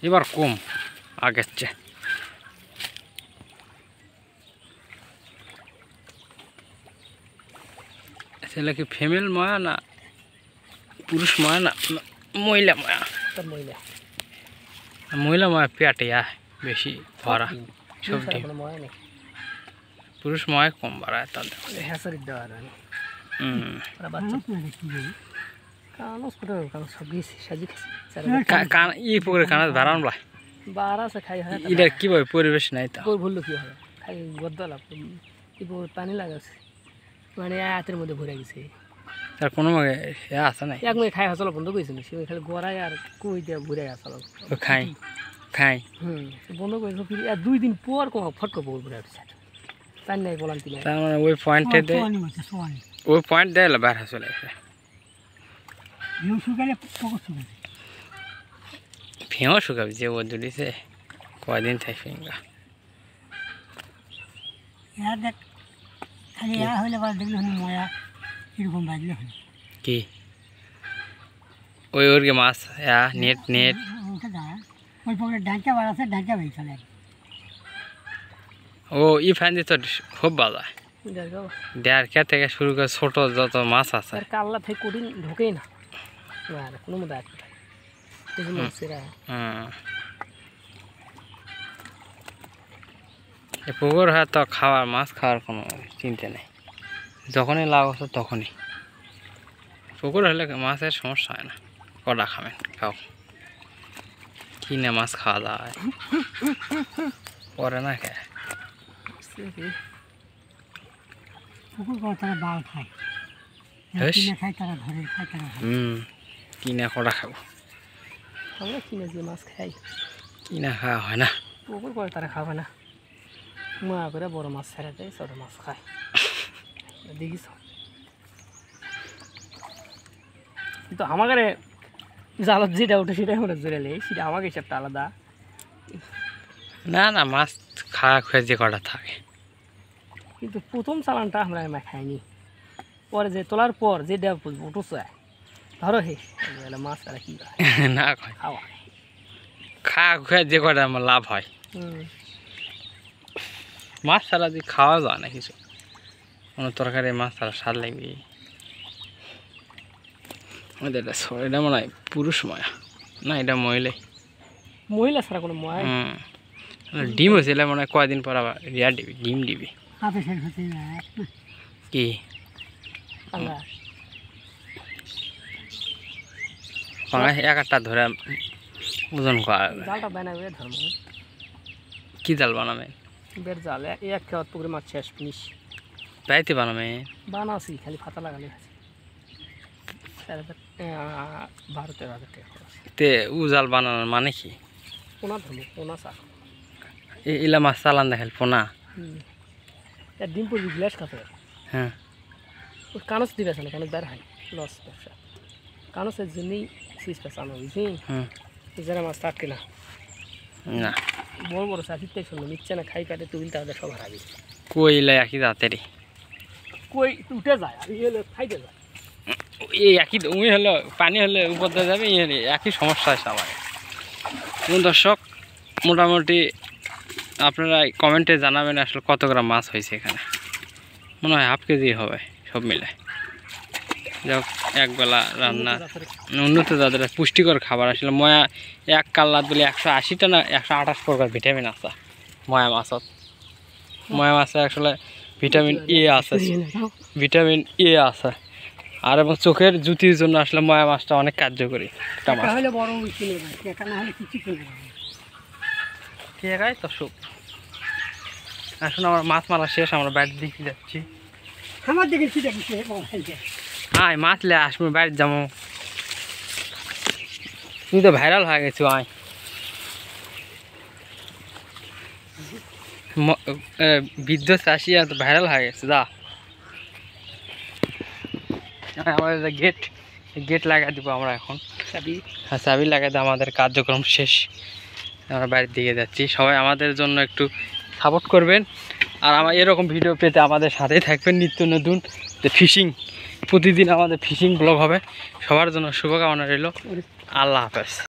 এবার কম আগের চেয়ে। ছেলে কি ফিমেল ময়া না পুরুষ ময়া না মহিলা ময়া? মহিলা মহিলা ময়া পেটে বেশি ভরা সবজি, পুরুষ ময় কম বাড়ায় তাদের। ই পুকুরে কানা বাড়ান লাই এটা কিভাবে পরিবেশ নাই তা বললো কি হবে খাই গদ্দালা পানি লাগাচ্ছে মানে হাতের মধ্যে ভরে গেছে। তার কোনো আছে নাই এক মিনিট খাই আসলো বন্ধ করেছিল সে খালি গড়াই আর কই দিয়ে ঘুরে আসলো খাই খাই বন্ধ করেছিল ফিরে 2 দিন পর কোনো ফটকো বল ঘুরে আসছে তাই নাই বলান তিলে তার মানে ওই পয়েন্টে দে ওই পয়েন্ট দেয় বার চলে আসে ভিউ শুকালে পকর শুকাবে ভিউ শুকাবে যে ও দুলিছে কয়দিন থাকবে না यार देख खाली या হইলে বার দেখলে হনি ময়া এরকম বাজলে হনি কি ওই ওরকে মাছ নেট নেট ওটা দা ওই পকরে ঢাকা বার আছে ঢাকা ভাই চলে ও ই ফান্দি তো খুব ভালো দেড় কে থেকে শুরু করে ছোট যত মাছ আছে আর কাল্লা থেকে কোডিন ঢোকেই না আর কোনো মতো আছে এই যে মাছরা এই পুকুর হয় তো খাওয়ার মাছ খাওয়ার কোনো চিন্তা নেই, যখনই লাভ আছে তখনই। পুকুর হলে মাছের সমস্যা হয় না, কটা খাবেন খাও, কিনে মাছ খাওয়া যায় পরে না খায় পুকুর করে তারা বাল খায় কিনে খায় তারা ধরে খায় তারা কিনে কটা খাবো আমরা কিনে যে মাছ খাই কিনা খাওয়া হয় না, পুকুর করে তারা খাবে না মা করে বড় মাছ ছেড়ে দেয় ছোট মাছ খায় দেখিস। কিন্তু আমাকে জালত যেটা ওঠে সেটাই আমরা জোরে নেই, সেটা আমাকে হিসাবটা আলাদা না না মাছ খাওয়া খুঁয়ে যে কটা থাকে। কিন্তু প্রথম চালানটা আমরা খাইনি, পরে যে তোলার পর যেটা উঠোছে ধরো হে মাছ তারা কি না খায় খাওয়া খাওয়া খুঁয়ে যে কটা আমার লাভ হয়। মাছ ছাড়া দিয়ে খাওয়া যায় না কিছু, কোনো তরকারি মাছ ছাড়া স্বাদ লাগবে। এটা মনে হয় পুরুষ ময়া না এটা মহিলাই, মহিলা ছাড়া কোনো ময়া ডিম হয়েছে মনে হয় কয়দিন পর আবার রিয়া দিবি ডিম দিবি কি এক একটা ধরে ওজন জালটা বানাবে ধর্ম কি জাল বানাবে বের জাল এক খাওয়ার পুকুরে মাছ শেষ ফিনিশ তাইতে বানাবে বানাছি খালি ফাতা লাগালে আছে 12-13,000 টাকা তে ও জাল বানানোর মানে কি পোনা ধরবো পোনা চাষ ইলা মাছ চালান দেখাল পোনা ডিম পড়বি গ্লাস খাতে হ্যাঁ ওই কানস দিবে না কানস বের হয় লস ব্যবসা কানসের জন্যই সিজ পেঁচা আনো বুঝলি যারা মাছ থাকে না না বড় বড় চাষির শুনলো নিচ্ছে না খাই কাটে তুই তাদের সব হারাবি কই লাই একই দাঁতেরই কই উঠে যায় আর ইয়ে খাইতে যায় এই একই উই হলো পানি হলে উপর দিয়ে যাবে একই সমস্যা আছে আমার। দর্শক মোটামুটি আপনারা কমেন্টে জানাবেন আসলে কত গ্রাম মাছ হয়েছে এখানে, মনে হয় 1/2 কেজি হবে সব মিলে। যাক একবেলা রান্না উন্নত জাতের পুষ্টিকর খাবার আসলে ময়া এক কাল্লাত বলে 180টা না 128 প্রকার ভিটামিন আছে ময়া মাছত। ময়া মাছে আসলে ভিটামিন এ আছে, ভিটামিন এ আছে আর এবং চোখের জ্যোতির জন্য আসলে ময়া মাছটা অনেক কার্যকরী। দর্শক এখন আমার মাছ মারা শেষ, আমরা বাড়ির দিকে যাচ্ছি। আমার দিকে আয় মাছ লে আসবো বাড়ির যাবো, তুই তো ভাইরাল হয়ে গেছো। আয় বৃদ্ধ চাষি তো ভাইরাল হয়ে গেছে যা আমাদের গেট গেট লাগাই দিব আমরা এখন, হ্যাঁ চাবি লাগাই দিয়ে আমাদের কার্যক্রম শেষ, আমরা বাড়ির দিকে যাচ্ছি। সবাই আমাদের জন্য একটু সাপোর্ট করবেন আর আমার এরকম ভিডিও পেতে আমাদের সাথেই থাকবেন। নিত্য নতুন যে ফিশিং প্রতিদিন আমাদের ফিশিং ব্লগ হবে, সবার জন্য শুভকামনা রইল। আল্লাহ হাফেজ।